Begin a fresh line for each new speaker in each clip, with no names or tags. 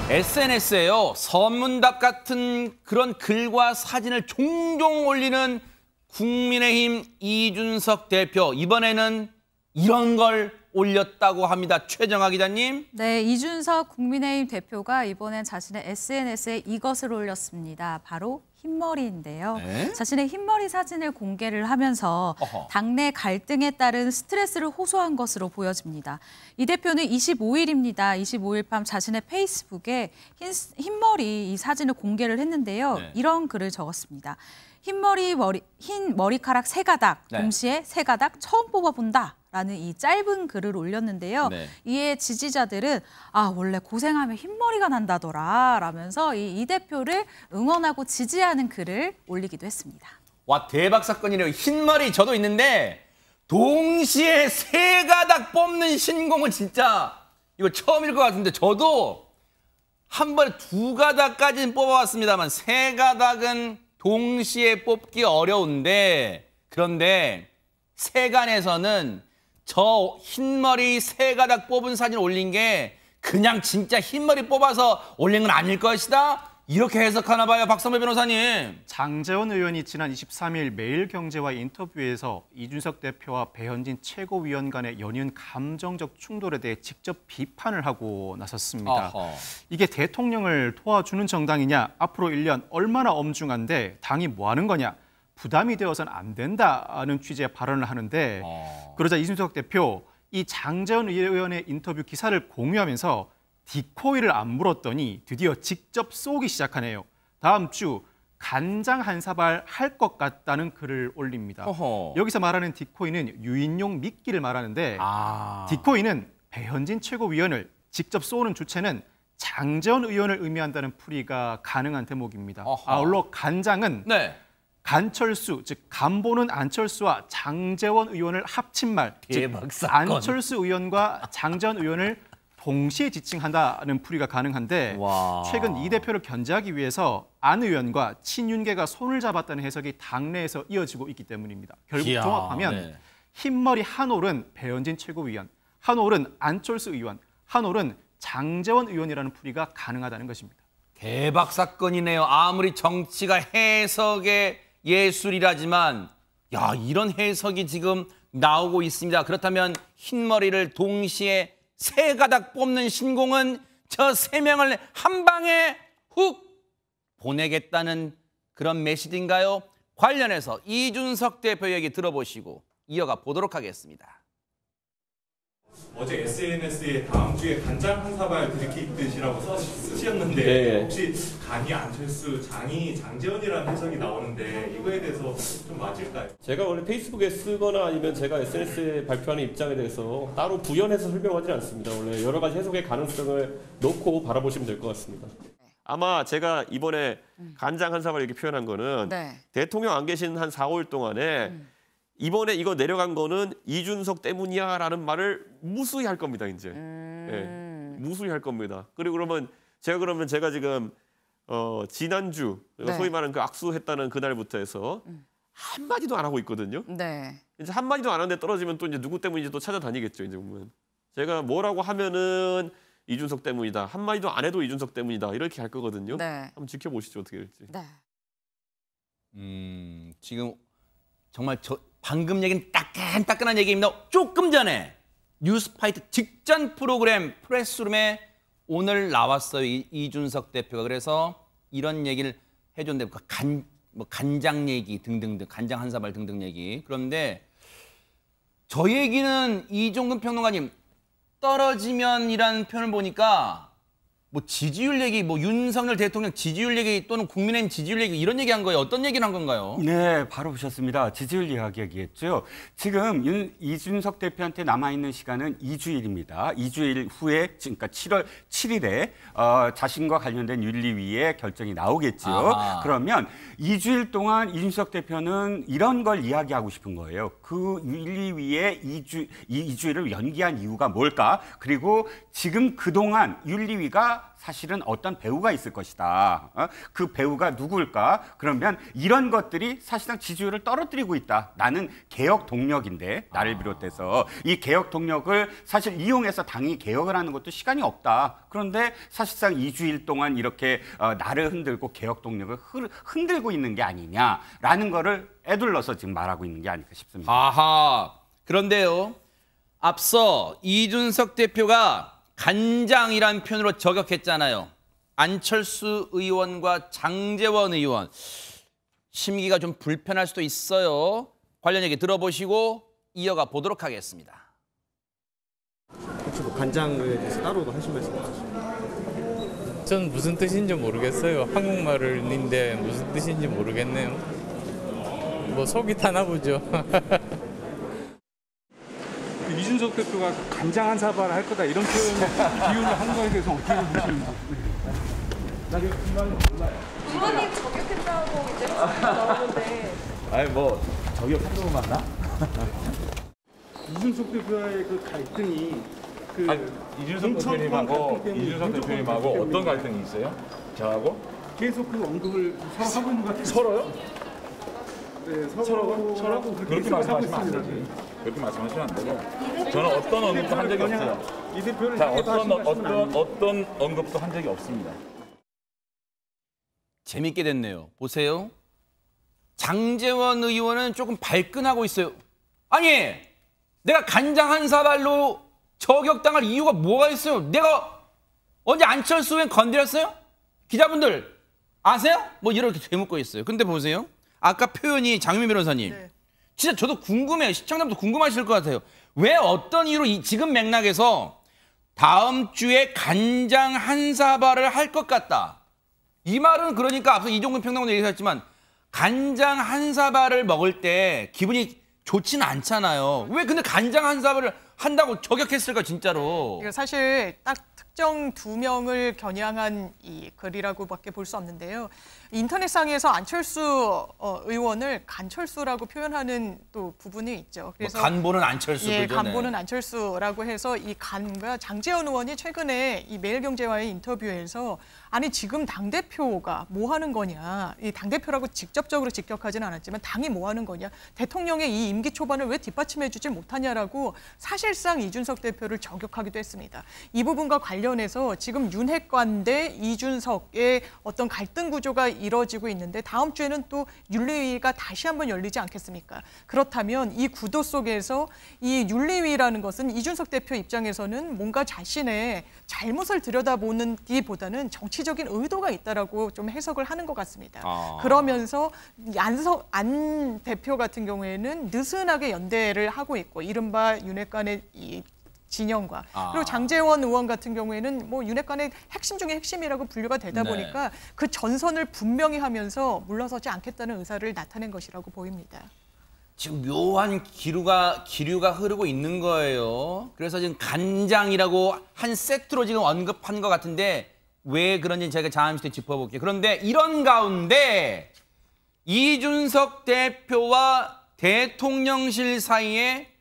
SNS에요. 선문답 같은 그런 글과 사진을 종종 올리는 국민의힘 이준석 대표. 이번에는 이런 걸 올렸다고 합니다. 최정아 기자님.
네, 이준석 국민의힘 대표가 이번엔 자신의 SNS에 이것을 올렸습니다. 바로 흰머리인데요.
네?
자신의 흰머리 사진을 공개를 하면서 당내 갈등에 따른 스트레스를 호소한 것으로 보여집니다. 이 대표는 25일입니다. 25일 밤 자신의 페이스북에 흰머리 이 사진을 공개를 했는데요.
네.
이런 글을 적었습니다. 흰 머리카락 세 가닥,
네.
동시에 세 가닥 처음 뽑아본다. 라는 이 짧은 글을 올렸는데요.
네.
이에 지지자들은 원래 고생하면 흰머리가 난다더라 라면서 이 대표를 응원하고 지지하는 글을 올리기도 했습니다.
와, 대박 사건이네요. 흰머리 저도 있는데 동시에 세 가닥 뽑는 신공은 진짜 이거 처음일 것 같은데 저도 한 번에 두 가닥까지는 뽑아왔습니다만 세 가닥은 동시에 뽑기 어려운데 그런데 세간에서는 저 흰머리 세 가닥 뽑은 사진 올린 게 그냥 진짜 흰머리 뽑아서 올린 건 아닐 것이다? 이렇게 해석하나 봐요, 박선배 변호사님.
장제원 의원이 지난 23일 매일경제와 인터뷰에서 이준석 대표와 배현진 최고위원 간의 연이은 감정적 충돌에 대해 직접 비판을 하고 나섰습니다. 이게 대통령을 도와주는 정당이냐, 앞으로 1년 얼마나 엄중한데 당이 뭐 하는 거냐, 부담이 되어서는 안 된다는 취지의 발언을 하는데 그러자 이준석 대표 이 장제원 의원의 인터뷰 기사를 공유하면서 디코이를 안 물었더니 드디어 직접 쏘기 시작하네요. 다음 주 간장 한 사발 할 것 같다는 글을 올립니다. 여기서 말하는 디코이는 유인용 미끼를 말하는데 디코이는 배현진 최고위원을 직접 쏘는 주체는 장제원 의원을 의미한다는 풀이가 가능한 대목입니다. 아울러 간장은
네.
간철수, 즉 간보는 안철수와 장제원 의원을 합친 말, 즉 안철수 의원과 장제원 의원을 동시에 지칭한다는 풀이가 가능한데 최근 이 대표를 견제하기 위해서 안 의원과 친윤계가 손을 잡았다는 해석이 당내에서 이어지고 있기 때문입니다. 결국 종합하면 흰머리 한 올은 배현진 최고위원, 한 올은 안철수 의원, 한 올은 장제원 의원이라는 풀이가 가능하다는 것입니다.
대박 사건이네요. 아무리 정치가 해석의 예술이라지만 이런 해석이 지금 나오고 있습니다. 그렇다면 흰머리를 동시에 세 가닥 뽑는 신공은 저 세 명을 한 방에 훅 보내겠다는 그런 메시지인가요? 관련해서 이준석 대표 얘기 들어보시고 이어가 보도록 하겠습니다.
어제 SNS에 다음 주에 간장 한 사발 들이키듯이라고 쓰셨는데 혹시 간이 안철수, 장이 장제원이라는 해석이 나오는데 이거에 대해서 좀 맞을까요?
제가 원래 페이스북에 쓰거나 아니면 제가 SNS에 발표하는 입장에 대해서 따로 부연해서 설명하지 않습니다. 원래 여러 가지 해석의 가능성을 놓고 바라보시면 될 것 같습니다. 아마 제가 이번에 간장 한 사발 이렇게 표현한 거는 대통령 안 계신 한 4, 5일 동안에 이번에 이거 내려간 거는 이준석 때문이야라는 말을 무수히 할 겁니다, 이제. 무수히 할 겁니다. 그리고 그러면 제가 지금 지난주 소위 말하는 그 악수했다는 그날부터 해서 한마디도 안 하고 있거든요. 이제 한마디도 안 하는데 떨어지면 또 이제 누구 때문인지 또 찾아다니겠죠, 이제 보면. 제가 뭐라고 하면은 이준석 때문이다. 한마디도 안 해도 이준석 때문이다. 이렇게 할 거거든요. 한번 지켜보시죠, 어떻게 될지.
지금 정말 방금 얘기는 따끈따끈한 얘기입니다. 조금 전에 뉴스파이트 직전 프로그램 프레스룸에 오늘 나왔어요. 이준석 대표가. 그래서 이런 얘기를 해줬는데 간장 얘기 등등등, 간장 한 사발 등등 얘기. 그런데 저 얘기는 이종근 평론가님 떨어지면이라는 표현을 보니까 지지율 얘기, 윤석열 대통령 지지율 얘기 또는 국민의힘 지지율 얘기 이런 얘기한 거예요. 어떤 얘기를 한 건가요?
네, 바로 보셨습니다. 지지율 이야기했죠. 지금 이준석 대표한테 남아있는 시간은 2주일입니다. 2주일 후에, 그러니까 7월 7일에 자신과 관련된 윤리위의 결정이 나오겠죠. 그러면 2주일 동안 이준석 대표는 이런 걸 이야기하고 싶은 거예요. 그 윤리위의 2주일을 연기한 이유가 뭘까? 그리고 지금 그동안 윤리위가 뒤에가 사실은 어떤 배우가 있을 것이다. 그 배우가 누구일까? 그러면 이런 것들이 사실상 지지율을 떨어뜨리고 있다. 나는 개혁 동력인데 나를 비롯해서 이 개혁 동력을 사실 이용해서 당이 개혁을 하는 것도 시간이 없다. 그런데 사실상 2주일 동안 이렇게 나를 흔들고 개혁 동력을 흔들고 있는 게 아니냐라는 거를 애둘러서 지금 말하고 있는 게 아닐까 싶습니다.
아하. 그런데요. 앞서 이준석 대표가 간장이란 표현으로 저격했잖아요. 안철수 의원과 장제원 의원. 심기가 좀 불편할 수도 있어요. 관련 얘기 들어보시고 이어가 보도록 하겠습니다.
혹시 뭐 간장에 대해서 따로도 하실 말씀 있으신가요?
저는 무슨 뜻인지 모르겠어요. 한국말인데 무슨 뜻인지 모르겠네요. 뭐 속이 타나 보죠.
이준석 대표가 간장 한 사발 할 거다 이런 표현 비유를 한 거에 대해서 어떻게 보시는지. 나게 그만 몰라요.
의원님 저격했다고 이제 나오는데.
아니 뭐 저격한 놈 맞나?
이준석 대표와의 그 갈등이
이준석 대표님하고 어떤 갈등이 있어요? 저하고?
계속 그 언급을 서로 하고 있는 것 같아요.
서로요?
네,
서로? 그렇게 말씀하시면 안 되지. 그렇게 말씀하시면 안 되고. 저는 어떤 언급도 한 적이 없어요.
이 대표를
자, 어떤 언급도 한 적이 없습니다.
재밌게 됐네요. 보세요. 장제원 의원은 조금 발끈하고 있어요. 아니, 내가 간장 한 사발로 저격당할 이유가 뭐가 있어요? 내가 언제 안철수 의원 건드렸어요? 기자분들 아세요? 뭐 이렇게 되묻고 있어요. 근데 보세요. 아까 표현이 장미 변호사님.
네.
진짜 저도 궁금해요. 시청자분도 궁금하실 것 같아요. 왜 어떤 이유로 지금 맥락에서 다음 주에 간장 한 사발을 할 것 같다. 이 말은 그러니까 앞서 이종근 평론가도 얘기했지만 간장 한 사발을 먹을 때 기분이 좋지는 않잖아요. 왜 근데 간장 한 사발을 한다고 저격했을까 진짜로.
이거 사실 딱 특정 두 명을 겨냥한 이 글이라고밖에 볼 수 없는데요. 인터넷상에서 안철수 의원을 간철수라고 표현하는 또 부분이 있죠. 그래서
뭐 간보는 안철수.
예,
그죠?
간보는
네.
안철수라고 해서 이 간과 장제원 의원이 최근에 이 매일경제와의 인터뷰에서 아니 지금 당대표가 뭐 하는 거냐. 이 당대표라고 직접적으로 직격하지는 않았지만 당이 뭐 하는 거냐. 대통령의 이 임기 초반을 왜 뒷받침해 주지 못하냐라고 사실상 이준석 대표를 저격하기도 했습니다. 이 부분과 관련해서 지금 윤핵관 대 이준석의 어떤 갈등 구조가 이뤄지고 있는데 다음 주에는 또 윤리위가 다시 한번 열리지 않겠습니까? 그렇다면 이 구도 속에서 이 윤리위라는 것은 이준석 대표 입장에서는 뭔가 자신의 잘못을 들여다보는기보다는 정치적인 의도가 있다라고 좀 해석을 하는 것 같습니다. 그러면서 안 대표 같은 경우에는 느슨하게 연대를 하고 있고 이른바 윤핵관의 이 진영과 그리고 장제원 의원 같은 경우에는 뭐 윤핵관의 핵심 중에 핵심이라고 분류가 되다 보니까 그 전선을 분명히 하면서 물러서지 않겠다는 의사를 나타낸 것이라고 보입니다.
지금 묘한 기류가 흐르고 있는 거예요. 그래서 지금 간장이라고 한 세트로 지금 언급한 것 같은데 왜 그런지 제가 잠시 뒤에 짚어볼게요. 그런데 이런 가운데 이준석 대표와 대통령실 사이에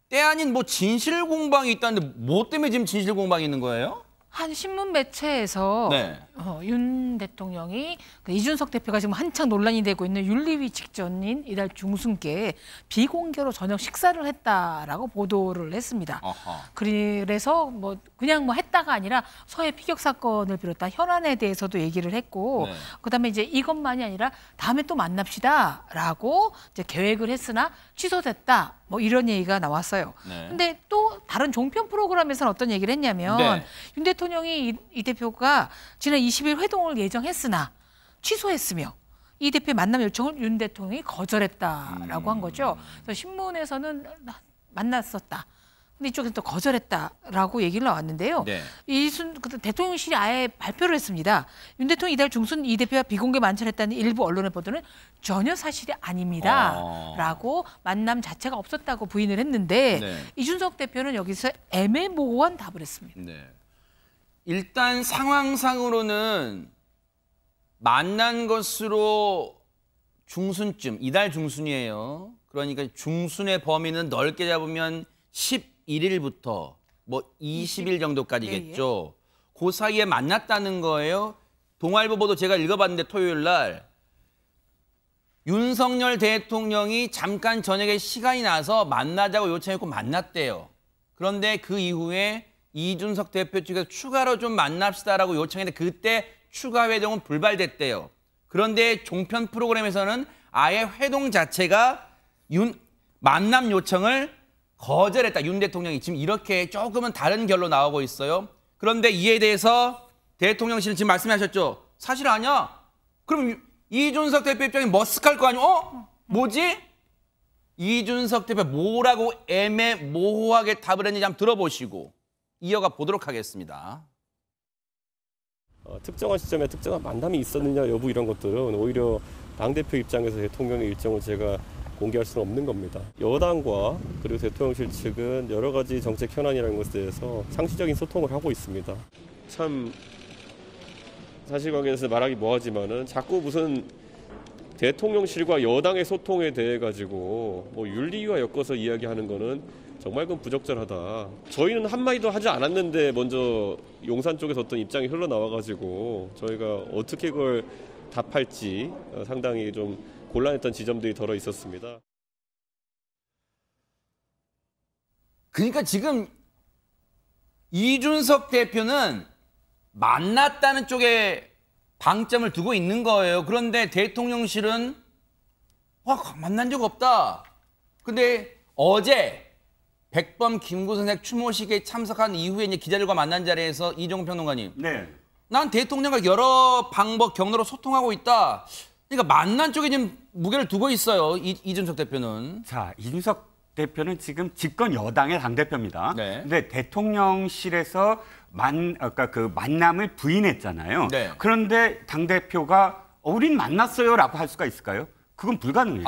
때 아닌 뭐 진실 공방이 있다는데 뭐 때문에 지금 진실 공방이 있는 거예요?
한 신문 매체에서
네.
윤 대통령이 그 이준석 대표가 지금 한창 논란이 되고 있는 윤리위 직전인 이달 중순께 비공개로 저녁 식사를 했다라고 보도를 했습니다. 그래서 뭐 그냥 뭐 했다가 아니라 서해 피격 사건을 비롯한 현안에 대해서도 얘기를 했고 그다음에 이제 이것만이 아니라 다음에 또 만납시다라고 이제 계획을 했으나 취소됐다. 뭐 이런 얘기가 나왔어요. 근데 또 다른 종편 프로그램에서는 어떤 얘기를 했냐면 윤 대통령이 이 대표가 지난 20일 회동을 예정했으나 취소했으며 이 대표의 만남 요청을 윤 대통령이 거절했다라고 한 거죠. 그래서 신문에서는 만났었다. 근데 이쪽에서 또 거절했다라고 얘기를 나왔는데요. 대통령실이 아예 발표를 했습니다. 윤 대통령이 이달 중순 이 대표와 비공개 만찬했다는 일부 언론의 보도는 전혀 사실이 아닙니다라고 만남 자체가 없었다고 부인을 했는데 이준석 대표는 여기서 애매모호한 답을 했습니다.
일단 상황상으로는 만난 것으로 중순쯤, 이달 중순이에요. 그러니까 중순의 범위는 넓게 잡으면 11일부터 뭐 20일 정도까지겠죠. 그 사이에 만났다는 거예요. 동아일보 보도 제가 읽어봤는데 토요일 날 윤석열 대통령이 잠깐 저녁에 시간이 나서 만나자고 요청했고 만났대요. 그런데 그 이후에 이준석 대표 측에서 추가로 좀 만납시다라고 요청했는데 그때 추가 회동은 불발됐대요. 그런데 종편 프로그램에서는 아예 회동 자체가 만남 요청을 거절했다. 윤 대통령이 지금 이렇게 조금은 다른 결로 나오고 있어요. 그런데 이에 대해서 대통령실은 지금 말씀하셨죠. 사실 아니야. 그럼 이준석 대표 입장에 머쓱할 거 아니야? 뭐지? 이준석 대표 뭐라고 애매모호하게 답을 했는지 한번 들어보시고 이어가 보도록 하겠습니다.
특정한 시점에 특정한 만남이 있었느냐 여부 이런 것들은 오히려 당대표 입장에서 대통령의 일정을 제가 공개할 수는 없는 겁니다. 여당과 그리고 대통령실 측은 여러 가지 정책 현안이라는 것에 대해서 상시적인 소통을 하고 있습니다. 참 사실관계에서 말하기 뭐하지만은 자꾸 무슨 대통령실과 여당의 소통에 대해 가지고 뭐 윤리와 엮어서 이야기하는 거는 정말 그건 부적절하다. 저희는 한마디도 하지 않았는데 먼저 용산 쪽에서 어떤 입장이 흘러나와가지고 저희가 어떻게 그걸 답할지 상당히 좀 곤란했던 지점들이 덜어 있었습니다.
그러니까 지금 이준석 대표는 만났다는 쪽에 방점을 두고 있는 거예요. 그런데 대통령실은 만난 적 없다. 근데 어제 백범 김구선생 추모식에 참석한 이후에 이제 기자들과 만난 자리에서 이종훈 평론가님.
네.
난 대통령과 여러 방법 경로로 소통하고 있다. 그러니까 만난 쪽에 지금 무게를 두고 있어요. 이준석 대표는.
자, 이준석 대표는 지금 집권 여당의 당대표입니다. 네. 근데 대통령실에서 그 만남을 부인했잖아요. 네. 그런데 당대표가 우린 만났어요라고 할 수가 있을까요? 그건 불가능해요.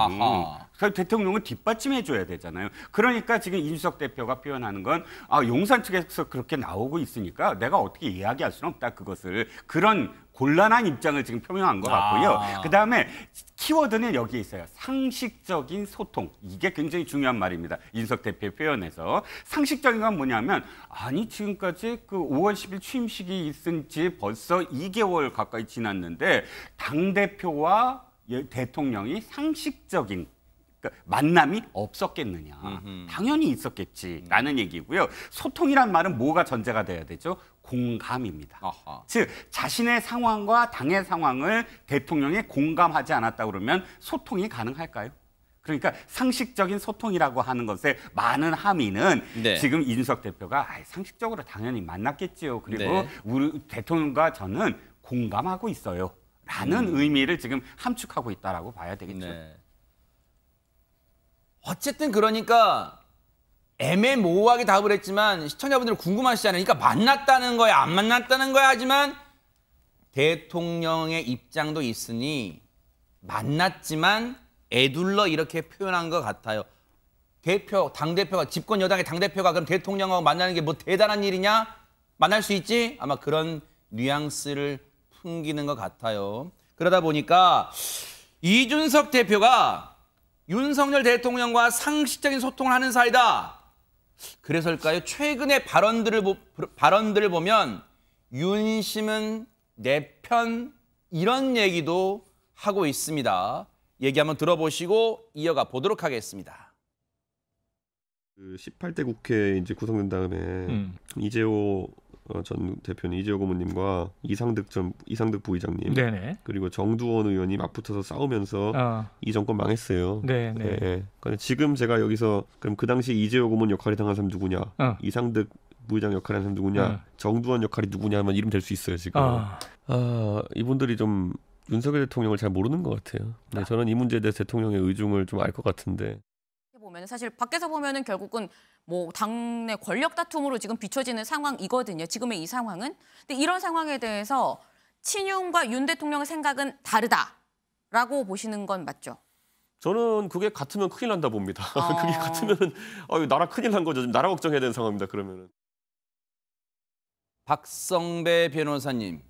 대통령은 뒷받침해줘야 되잖아요. 그러니까 지금 이준석 대표가 표현하는 건 용산 측에서 그렇게 나오고 있으니까 내가 어떻게 이야기할 수는 없다. 그것을 그런 곤란한 입장을 지금 표명한 것 같고요. 그다음에 키워드는 여기에 있어요. 상식적인 소통. 이게 굉장히 중요한 말입니다. 이준석 대표의 표현에서. 상식적인 건 뭐냐면 아니 지금까지 그 5월 10일 취임식이 있은 지 벌써 2개월 가까이 지났는데 당대표와 대통령이 상식적인 만남이 없었겠느냐. 당연히 있었겠지라는 얘기고요. 소통이란 말은 뭐가 전제가 돼야 되죠? 공감입니다. 즉 자신의 상황과 당의 상황을 대통령이 공감하지 않았다 그러면 소통이 가능할까요? 그러니까 상식적인 소통이라고 하는 것에 많은 함의는 지금 이준석 대표가 상식적으로 당연히 만났겠지요. 그리고 우리 대통령과 저는 공감하고 있어요. 라는 의미를 지금 함축하고 있다라고 봐야 되겠죠.
어쨌든 그러니까 애매모호하게 답을 했지만 시청자분들은 궁금하시잖아요. 그러니까 만났다는 거야, 안 만났다는 거야 하지만 대통령의 입장도 있으니 만났지만 애둘러 이렇게 표현한 것 같아요. 당대표가 집권 여당의 당대표가 그럼 대통령하고 만나는 게 뭐 대단한 일이냐? 만날 수 있지? 아마 그런 뉘앙스를 풍기는 것 같아요. 그러다 보니까 이준석 대표가 윤석열 대통령과 상식적인 소통을 하는 사이다. 그래서일까요? 최근의 발언들을 보면 윤심은 내 편 이런 얘기도 하고 있습니다. 얘기 한번 들어보시고 이어가 보도록 하겠습니다.
그 18대 국회 이제 구성된 다음에 이재호 전 대표님, 이재호 고문님과 이상득 부의장님, 그리고 정두원 의원이 맞붙어서 싸우면서 이 정권 망했어요. 그러니까 지금 제가 여기서 그럼 그 당시 이재호 고문 역할이 당한 사람 누구냐, 이상득 부의장 역할이 한 사람 누구냐, 정두원 역할이 누구냐 하면 이름 될 수 있어요 지금. 이분들이 좀 윤석열 대통령을 잘 모르는 것 같아요. 저는 이 문제에 대해서 대통령의 의중을 좀 알 것 같은데.
보면 사실 밖에서 보면은 결국은 뭐 당내 권력 다툼으로 지금 비춰지는 상황이거든요. 지금의 이 상황은. 근데 이런 상황에 대해서 친윤과 윤 대통령의 생각은 다르다라고 보시는 건 맞죠?
저는 그게 같으면 큰일 난다 봅니다. 그게 같으면 나라 큰일 난 거죠. 나라 걱정해야 되는 상황입니다. 그러면은.
박성배 변호사님,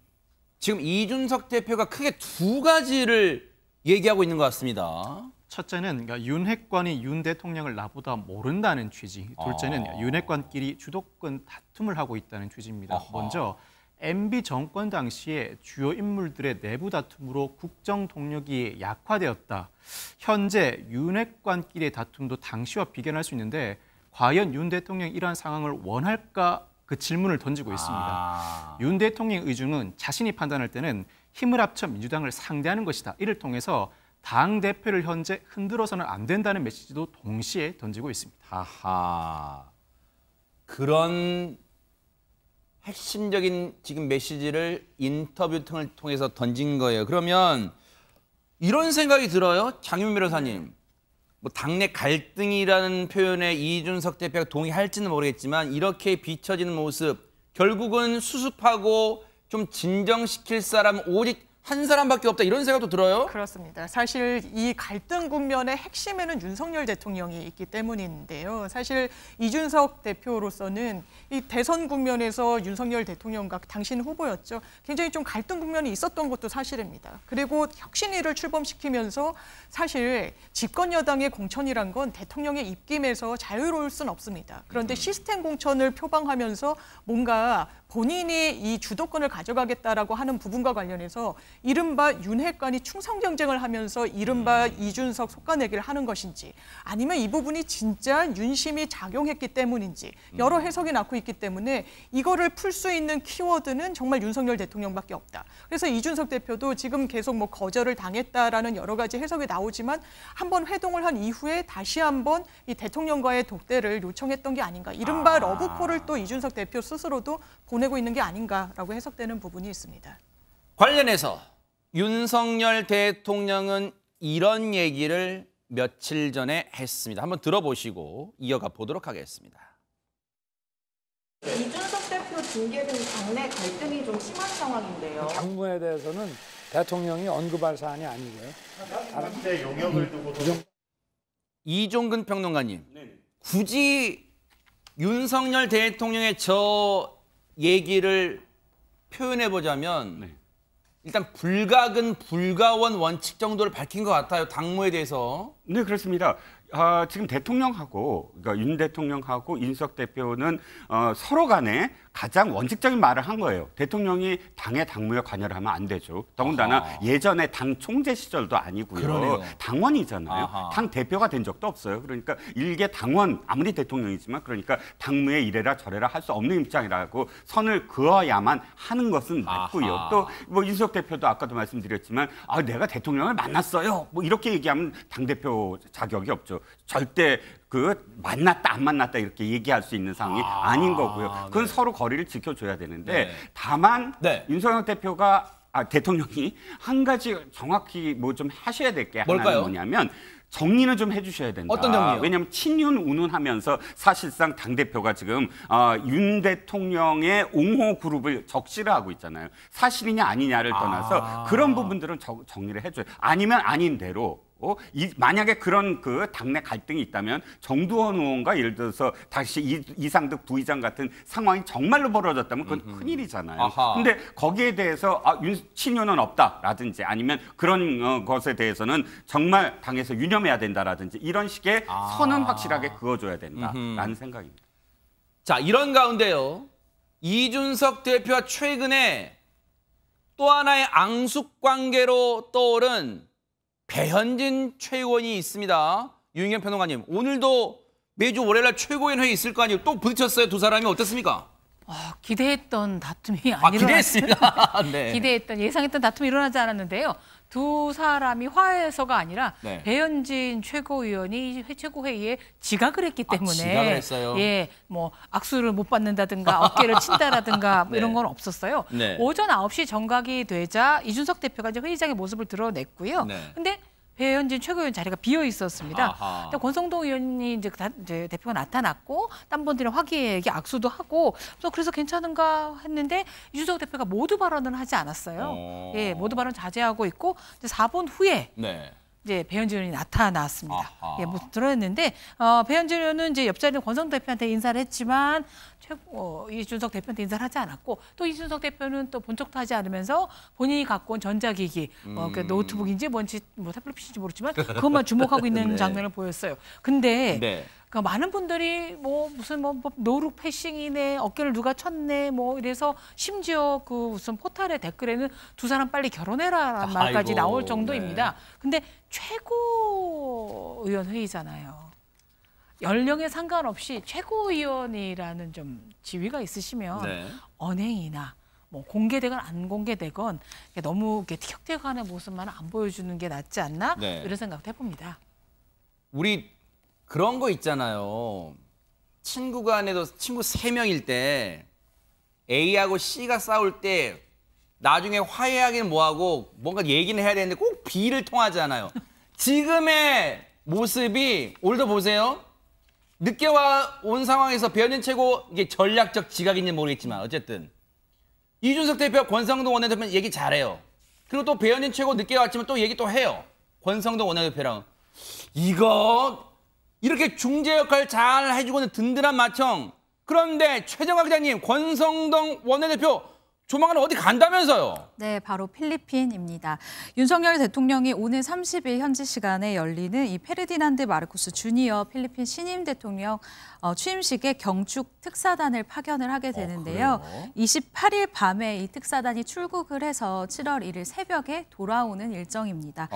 지금 이준석 대표가 크게 두 가지를 얘기하고 있는 것 같습니다.
첫째는 그러니까 윤핵관이 윤 대통령을 나보다 모른다는 취지. 둘째는 윤핵관끼리 주도권 다툼을 하고 있다는 취지입니다. 먼저 MB 정권 당시에 주요 인물들의 내부 다툼으로 국정 동력이 약화되었다. 현재 윤핵관끼리의 다툼도 당시와 비견할 수 있는데 과연 윤 대통령이 이러한 상황을 원할까? 그 질문을 던지고 있습니다. 윤 대통령의 의중은 자신이 판단할 때는 힘을 합쳐 민주당을 상대하는 것이다. 이를 통해서 당대표를 현재 흔들어서는 안 된다는 메시지도 동시에 던지고 있습니다.
아하. 그런 핵심적인 지금 메시지를 인터뷰 등을 통해서 던진 거예요. 그러면 이런 생각이 들어요. 장윤 변호사님. 뭐 당내 갈등이라는 표현에 이준석 대표가 동의할지는 모르겠지만 이렇게 비춰지는 모습 결국은 수습하고 좀 진정시킬 사람 오직 한 사람밖에 없다 이런 생각도 들어요?
그렇습니다. 사실 이 갈등 국면의 핵심에는 윤석열 대통령이 있기 때문인데요. 사실 이준석 대표로서는 이 대선 국면에서 윤석열 대통령과 당신 후보였죠. 굉장히 좀 갈등 국면이 있었던 것도 사실입니다. 그리고 혁신위를 출범시키면서 사실 집권 여당의 공천이란 건 대통령의 입김에서 자유로울 수는 없습니다. 그런데 시스템 공천을 표방하면서 뭔가 본인이 이 주도권을 가져가겠다라고 하는 부분과 관련해서 이른바 윤핵관이 충성 경쟁을 하면서 이른바 이준석 속가내기를 하는 것인지 아니면 이 부분이 진짜 윤심이 작용했기 때문인지 여러 해석이 낳고 있기 때문에 이거를 풀 수 있는 키워드는 정말 윤석열 대통령밖에 없다. 그래서 이준석 대표도 지금 계속 뭐 거절을 당했다라는 여러 가지 해석이 나오지만 한번 회동을 한 이후에 다시 한번 이 대통령과의 독대를 요청했던 게 아닌가. 이른바 러브콜을 또 이준석 대표 스스로도 보내고 있는 게 아닌가라고 해석되는 부분이 있습니다.
관련해서 윤석열 대통령은 이런 얘기를 며칠 전에 했습니다. 한번 들어보시고 이어가 보도록 하겠습니다.
이준석 대표 징계 등 당내 갈등이 좀 심한 상황인데요.
당무에 대해서는 대통령이 언급할 사안이 아니고요. 다른 데 용역을 두고
이종근 평론가님, 굳이 윤석열 대통령의 저 얘기를 표현해보자면 일단 불가근, 불가원 원칙 정도를 밝힌 것 같아요. 당무에 대해서.
네, 그렇습니다. 지금 대통령하고, 그러니까 윤 대통령하고 이준석 대표는 서로 간에 가장 원칙적인 말을 한 거예요. 대통령이 당의 당무에 관여를 하면 안 되죠. 더군다나 예전에 당 총재 시절도 아니고요.
그러네요.
당원이잖아요.
아하.
당 대표가 된 적도 없어요. 그러니까 일개 당원, 아무리 대통령이지만 그러니까 당무에 이래라 저래라 할 수 없는 입장이라고 선을 그어야만 하는 것은 맞고요. 또 뭐 이준석 대표도 아까도 말씀드렸지만 내가 대통령을 만났어요. 뭐 이렇게 얘기하면 당대표 자격이 없죠. 절대 만났다 안 만났다 이렇게 얘기할 수 있는 상황이 아닌 거고요. 그건 서로 거리를 지켜줘야 되는데 다만 윤석열 대표가 대통령이 한 가지 정확히 뭐 좀 하셔야 될 게 하나는 뭐냐면 정리는 좀 해주셔야 된다.
어떤 정리요?
왜냐하면 친윤 운운하면서 사실상 당대표가 지금 윤 대통령의 옹호 그룹을 적시를 하고 있잖아요. 사실이냐 아니냐를 떠나서 그런 부분들은 정리를 해줘요. 아니면 아닌 대로 만약에 그런 당내 갈등이 있다면 정두원 의원과 예를 들어서 다시 이상득 부의장 같은 상황이 정말로 벌어졌다면 그건 큰일이잖아요. 근데 거기에 대해서 친윤은 없다라든지 아니면 그런 것에 대해서는 정말 당에서 유념해야 된다라든지 이런 식의 선은 확실하게 그어줘야 된다라는 생각입니다.
자, 이런 가운데요. 이준석 대표와 최근에 또 하나의 앙숙 관계로 떠오른 배현진 최고위원이 있습니다. 유인경 평론가님, 오늘도 매주 월요일날 최고위원 회의 있을 거 아니에요? 또 부딪혔어요, 두 사람이. 어떻습니까?
기대했던 다툼이 안 일어났어요.
기대했습니다. 네.
기대했던, 예상했던 다툼이 일어나지 않았는데요. 두 사람이 화해해서가 아니라 배현진 최고위원이 최고회의에 지각을 했기 때문에
지각을 했어요.
뭐 악수를 못 받는다든가 어깨를 친다라든가 뭐 이런 건 없었어요. 오전 9시 정각이 되자 이준석 대표가 이제 회의장의 모습을 드러냈고요. 근데 배현진 최고위원 자리가 비어 있었습니다. 권성동 의원이 이제 대표가 나타났고 딴 분들이랑 화기애애하게 악수도 하고 그래서 괜찮은가 했는데 이준석 대표가 모두 발언은 하지 않았어요. 모두 발언 자제하고 있고 이제 4분 후에 이제 배현진 의원이 나타났습니다. 모습 드러냈는데 배현진 의원은 이제 옆자리에 권성동 대표한테 인사를 했지만 이준석 대표한테 인사를 하지 않았고 또 이준석 대표는 또 본척도 하지 않으면서 본인이 갖고 온 전자기기 그 노트북인지 뭔지 뭐 태블릿 PC인지 모르지만 그것만 주목하고 있는 장면을 보였어요. 근데 그러니까 많은 분들이 뭐 무슨 뭐 노루 패싱이네, 어깨를 누가 쳤네, 뭐 이래서 심지어 그 무슨 포탈의 댓글에는 두 사람 빨리 결혼해라라는 말까지 나올 정도입니다. 근데 최고위원회의잖아요. 연령에 상관없이 최고위원이라는 좀 지위가 있으시면 언행이나 뭐 공개되건 안 공개되건 너무 티격태격하는 모습만 안 보여주는 게 낫지 않나 이런 생각도 해봅니다.
우리 그런 거 있잖아요. 친구 간에도 친구 3명일 때 A하고 C가 싸울 때 나중에 화해하기는 뭐하고 뭔가 얘기는 해야 되는데 꼭 B를 통하잖아요. 지금의 모습이 오늘도 보세요. 늦게 온 상황에서 배현진 최고 이게 전략적 지각인지 모르겠지만 어쨌든 이준석 대표, 권성동 원내대표는 얘기 잘해요. 그리고 또 배현진 최고 늦게 왔지만 또 얘기 또 해요. 권성동 원내대표랑. 이거 이렇게 중재 역할 잘 해주고 있는 든든한 마청. 그런데 최정화 기자님, 권성동 원내대표 조만간 어디 간다면서요?
네, 바로 필리핀입니다. 윤석열 대통령이 오늘 30일 현지 시간에 열리는 이 페르디난드 마르코스 주니어 필리핀 신임 대통령 취임식에 경축 특사단을 파견을 하게 되는데요. 28일 밤에 이 특사단이 출국을 해서 7월 1일 새벽에 돌아오는 일정입니다.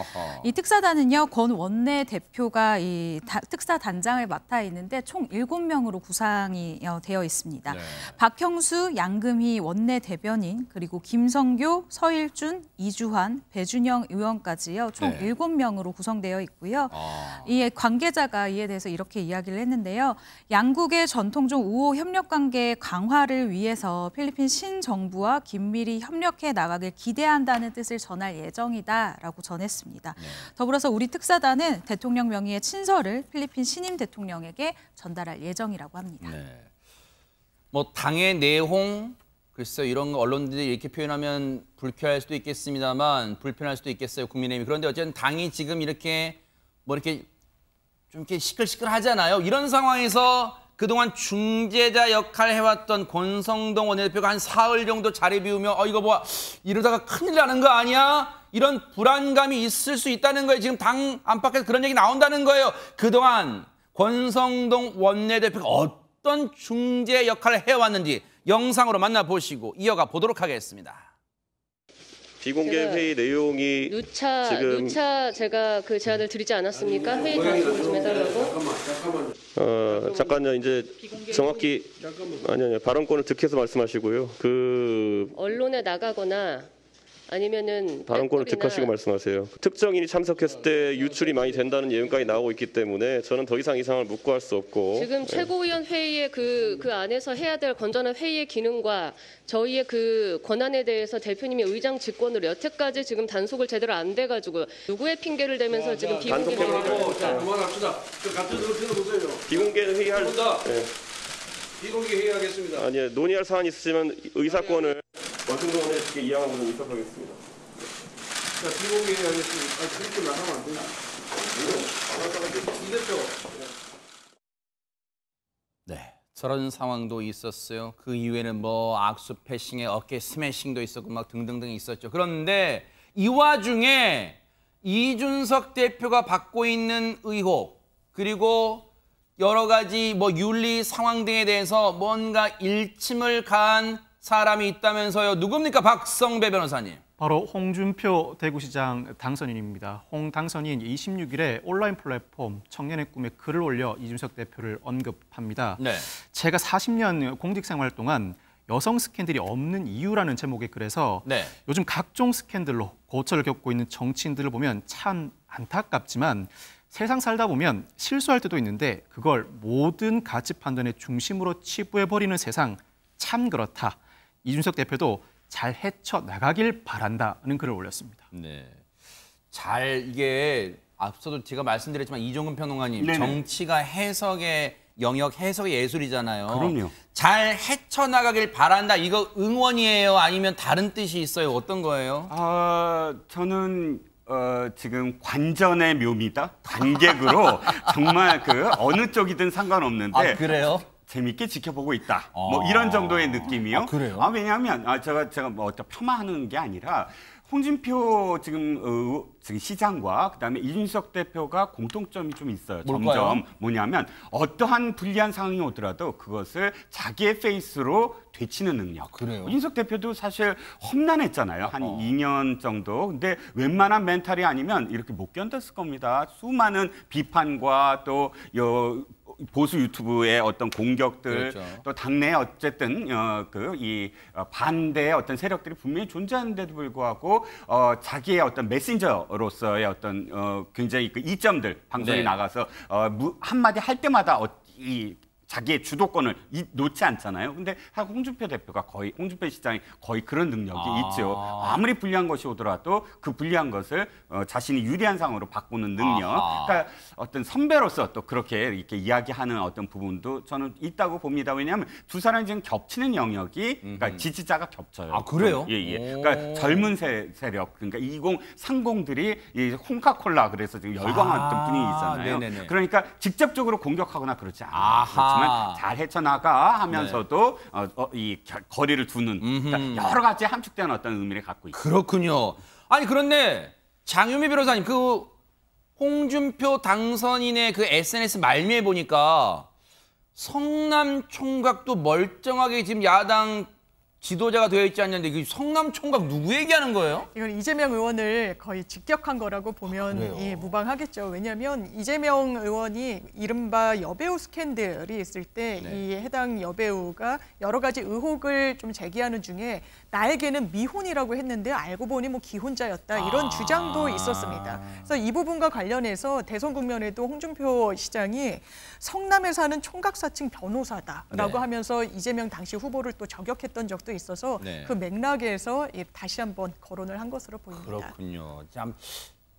이 특사단은요, 권 원내대표가 이 특사단장을 맡아 있는데 총 7명으로 구상이 되어 있습니다. 박형수, 양금희 원내대변인, 그리고 김성교, 서일준, 이주환, 배준영 의원까지요. 총 7명으로 구성되어 있고요. 이 관계자가 이에 대해서 이렇게 이야기를 했는데요. 양국의 전통적 우호 협력 관계 강화를 위해서 필리핀 신정부와 긴밀히 협력해 나가길 기대한다는 뜻을 전할 예정이다라고 전했습니다. 더불어서 우리 특사단은 대통령 명의의 친서를 필리핀 신임 대통령에게 전달할 예정이라고 합니다.
뭐 당의 내홍, 글쎄요, 이런 거 언론들이 이렇게 표현하면 불쾌할 수도 있겠습니다만 불편할 수도 있겠어요, 국민의힘이. 그런데 어쨌든 당이 지금 이렇게 뭐 이렇게 좀 이렇게 시끌시끌하잖아요. 이런 상황에서 그동안 중재자 역할을 해왔던 권성동 원내대표가 한 사흘 정도 자리 비우며 이거 뭐 이러다가 큰일 나는 거 아니야? 이런 불안감이 있을 수 있다는 거예요. 지금 당 안팎에서 그런 얘기 나온다는 거예요. 그동안 권성동 원내대표가 어떤 중재 역할을 해왔는지 영상으로 만나보시고 이어가 보도록 하겠습니다.
비공개 회의 내용이
누차 제가 그 제안을 드리지 않았습니까? 회의 단속을 좀 해달라고.
잠깐요. 이제 정확히 아니요. 발언권을 득해서 말씀하시고요.
언론에 나가거나 아니면은
발언권을 득하시고 말씀하세요. 특정인이 참석했을 때 유출이 많이 된다는 예언까지 나오고 있기 때문에 저는 더 이상 이 상황을 묵고할 수 없고
지금 최고위원 회의의 그 안에서 해야 될 건전한 회의의 기능과 저희의 그 권한에 대해서 대표님이 의장 직권으로 여태까지 지금 단속을 제대로 안 돼가지고 누구의 핑계를 대면서 지금 비공개 회의를
그만합시다. 같은 소리 들어보세요.
비공개 회의할
비공개 회의하겠습니다.
아니요, 논의할 사안이 있으시면 의사권을 권성동 원내대표께 이양하고 있도록 하겠습니다.
자, 비공개 회의하겠습니다. 그렇게 나가면 안 되나? 이 대표.
네, 저런 상황도 있었어요. 그 이후에는 뭐 악수 패싱에 어깨 스매싱도 있었고 막 등등등 있었죠. 그런데 이 와중에 이준석 대표가 받고 있는 의혹 그리고 여러 가지 뭐 윤리 상황 등에 대해서 뭔가 일침을 가한 사람이 있다면서요. 누굽니까? 박성배 변호사님.
바로 홍준표 대구시장 당선인입니다. 홍 당선인 26일에 온라인 플랫폼 청년의 꿈에 글을 올려 이준석 대표를 언급합니다. 제가 40년 공직생활 동안 여성 스캔들이 없는 이유라는 제목의 글에서 요즘 각종 스캔들로 고초를 겪고 있는 정치인들을 보면 참 안타깝지만 세상 살다 보면 실수할 때도 있는데 그걸 모든 가치 판단의 중심으로 치부해버리는 세상 참 그렇다. 이준석 대표도 잘 헤쳐나가길 바란다는 글을 올렸습니다.
네, 잘 이게 앞서도 제가 말씀드렸지만 이종근 평론가님 정치가 해석의 영역, 해석의 예술이잖아요.
그럼요.
잘 헤쳐나가길 바란다. 이거 응원이에요? 아니면 다른 뜻이 있어요? 어떤 거예요?
저는 지금 관전의 묘미다. 관객으로 정말 어느 쪽이든 상관없는데.
그래요?
재밌게 지켜보고 있다. 뭐 이런 정도의 느낌이요.
그래요?
왜냐하면 제가 뭐 어떤 폄하하는 게 아니라 홍준표 지금 시장과 그다음에 이준석 대표가 공통점이 좀 있어요.
뭘까요?
점점 뭐냐면 어떠한 불리한 상황이 오더라도 그것을 자기의 페이스로 되치는 능력.
그래요?
이준석 대표도 사실 험난했잖아요. 한 2년 정도. 근데 웬만한 멘탈이 아니면 이렇게 못 견뎠을 겁니다. 수많은 비판과 또 보수 유튜브의 어떤 공격들,
그렇죠.
또 당내에 어쨌든 반대의 어떤 세력들이 분명히 존재하는데도 불구하고 자기의 어떤 메신저로서의 어떤 굉장히 그 이점들 방송에
네.
나가서 한마디 할 때마다 자기의 주도권을 놓지 않잖아요. 근데 홍준표 시장이 거의 그런 능력이 있죠. 아무리 불리한 것이 오더라도 그 불리한 것을 자신이 유리한 상황으로 바꾸는 능력. 그러니까 어떤 선배로서 또 그렇게 이렇게 이야기하는 어떤 부분도 저는 있다고 봅니다. 왜냐하면 두 사람이 지금 겹치는 영역이 그러니까 지지자가 겹쳐요.
아, 그래요?
예. 그러니까 젊은 세력, 그러니까 2030들이 이 홍카콜라 그래서 지금 열광했던 분위기잖아요.
네네네.
그러니까 직접적으로 공격하거나 그렇지 않아요. 그렇지만 잘 헤쳐나가 하면서도 이 거리를 두는 그러니까 여러 가지 함축된 어떤 의미를 갖고 있습니다.
그렇군요. 아니 그런데 장유미 변호사님 그 홍준표 당선인의 그 SNS 말미에 보니까 성남 총각도 멀쩡하게 지금 야당 지도자가 되어 있지 않는데 그 성남 총각 누구 얘기하는 거예요?
이건 이재명 의원을 거의 직격한 거라고 보면 무방하겠죠. 왜냐하면 이재명 의원이 이른바 여배우 스캔들이 있을 때 이 해당 여배우가 여러 가지 의혹을 좀 제기하는 중에 나에게는 미혼이라고 했는데 알고 보니 뭐 기혼자였다 이런 주장도 있었습니다. 그래서 이 부분과 관련해서 대선 국면에도 홍준표 시장이 성남에 사는 총각사칭 변호사다라고 하면서 이재명 당시 후보를 또 저격했던 적도 있어서 그 맥락에서 다시 한번 거론을 한 것으로 보입니다.
그렇군요. 참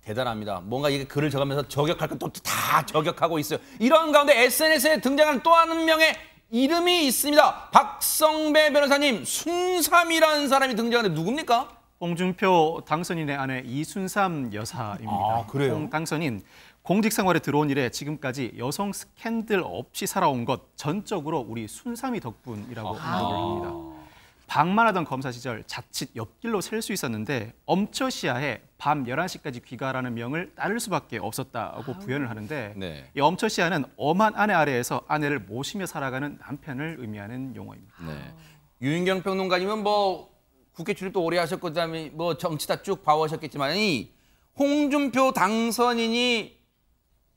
대단합니다. 뭔가 이게 글을 적으면서 저격할 건 또 다 저격하고 있어요. 이런 가운데 SNS에 등장한 또 한 명의 이름이 있습니다. 박성배 변호사님, 순삼이라는 사람이 등장하는데 누굽니까?
홍준표 당선인의 아내 이순삼 여사입니다.
그래요?
홍 당선인 공직 생활에 들어온 이래 지금까지 여성 스캔들 없이 살아온 것 전적으로 우리 순삼이 덕분이라고 생각을 합니다. 방만하던 검사 시절 자칫 옆길로 셀 수 있었는데 엄처시야에 밤 11시까지 귀가라는 명을 따를 수밖에 없었다고 부연을 하는데 이 엄처시야는 엄한 아내 아래에서 아내를 모시며 살아가는 남편을 의미하는 용어입니다.
유인경 평론가님은 뭐 국회 출입도 오래 하셨고 그다음에 뭐 정치 다 쭉 봐오셨겠지만 이 홍준표 당선인이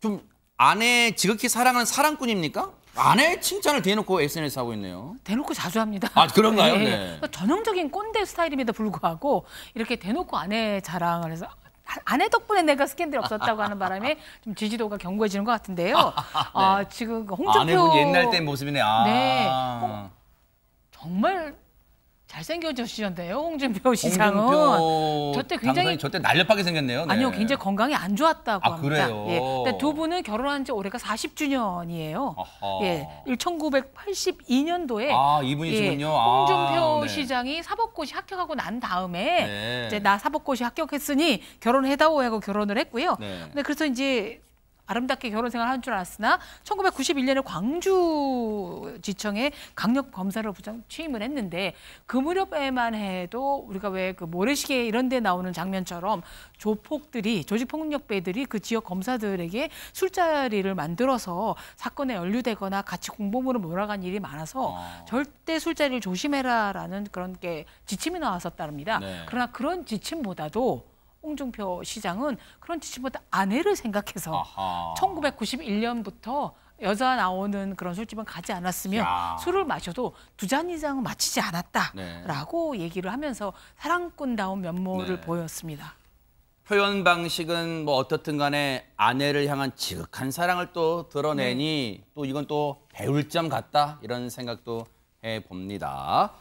좀 아내 지극히 사랑하는 사랑꾼입니까? 아내 칭찬을 대놓고 SNS 하고 있네요.
대놓고 자주 합니다.
아, 그런가요? 네.
전형적인 꼰대 스타일임에도 불구하고 이렇게 대놓고 아내 자랑을 해서 아내 덕분에 내가 스캔들 없었다고 하는 바람에 좀 지지도가 견고해지는 것 같은데요. 지금 홍준표
아내분 옛날 때 모습이네.
네. 정말 잘생겨지셨는데요, 홍준표 시장은. 저때 굉장히
저때 날렵하게 생겼네요. 네.
아니요, 굉장히 건강이 안 좋았다고 합니다.
그래요?
근데 두 분은 결혼한 지 올해가 40주년이에요. 1982년도에
이분이시군요.
홍준표 시장이 사법고시 합격하고 난 다음에 이제 나 사법고시 합격했으니 결혼해다오 하고 결혼을 했고요. 근데 그래서 이제 아름답게 결혼 생활을 한 줄 알았으나 1991년에 광주지청에 강력검사로 취임을 했는데 그 무렵에만 해도 우리가 왜 그 모래시계 이런 데 나오는 장면처럼 조직폭력배들이 그 지역 검사들에게 술자리를 만들어서 사건에 연루되거나 같이 공범으로 몰아간 일이 많아서 절대 술자리를 조심해라라는 그런 게 지침이 나왔었답니다. 그러나 그런 지침보다도 홍준표 시장은 그런 지침보다 아내를 생각해서 1991년부터 여자 나오는 그런 술집은 가지 않았으면 술을 마셔도 두 잔 이상은 마치지 않았다라고 얘기를 하면서 사랑꾼다운 면모를 보였습니다.
표현 방식은 뭐 어떻든 간에 아내를 향한 지극한 사랑을 또 드러내니 또 이건 또 배울 점 같다 이런 생각도 해봅니다.